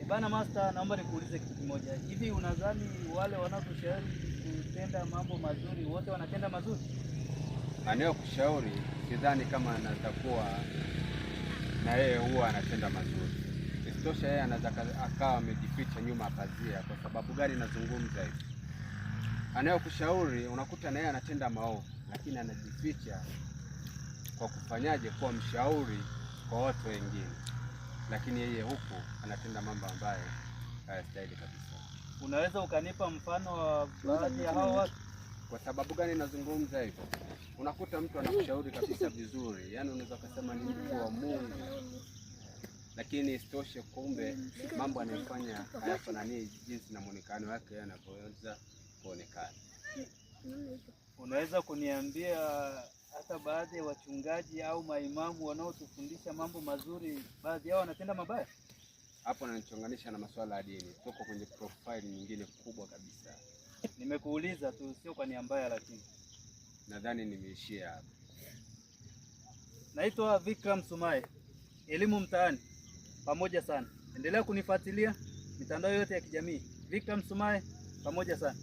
Bana Master, naomba nikuulize kitu kimoja. Hivi unadhani wale wanaokushauri kutenda mambo mazuri wote wanatenda mazuri? Anayekushauri sidhani kama anatakuwa na yeye huwa anatenda mazuri. Isitoshe yeye anaweza akawa amejificha nyuma ya pazia. Kwa sababu gani nazungumza hivi? Anayekushauri unakuta na yeye anatenda maovu, lakini anajificha kwa kufanyaje? Kuwa mshauri kwa watu wengine, lakini yeye huku anatenda mambo ambayo hayastahili kabisa. Unaweza ukanipa mfano wa baadhi ya hao watu? Kwa sababu gani nazungumza hivyo? Unakuta mtu anakushauri kabisa vizuri, yaani unaweza kusema ni mtu wa Mungu, lakini isitoshe kumbe mambo anayofanya hayafanani jinsi na muonekano wake yanapoweza kuonekana. Unaweza kuniambia hata baadhi ya wachungaji au maimamu wanaotufundisha mambo mazuri, baadhi yao wanatenda mabaya? Hapo nanichonganisha na masuala ya dini. Tuko kwenye profile nyingine kubwa kabisa. Nimekuuliza tu, sio kwa nia mbaya, lakini nadhani nimeishia hapo. Naitwa Vikram Sumaye, Elimu Mtaani. Pamoja sana. Endelea kunifuatilia mitandao yote ya kijamii. Vikram Sumaye, pamoja sana.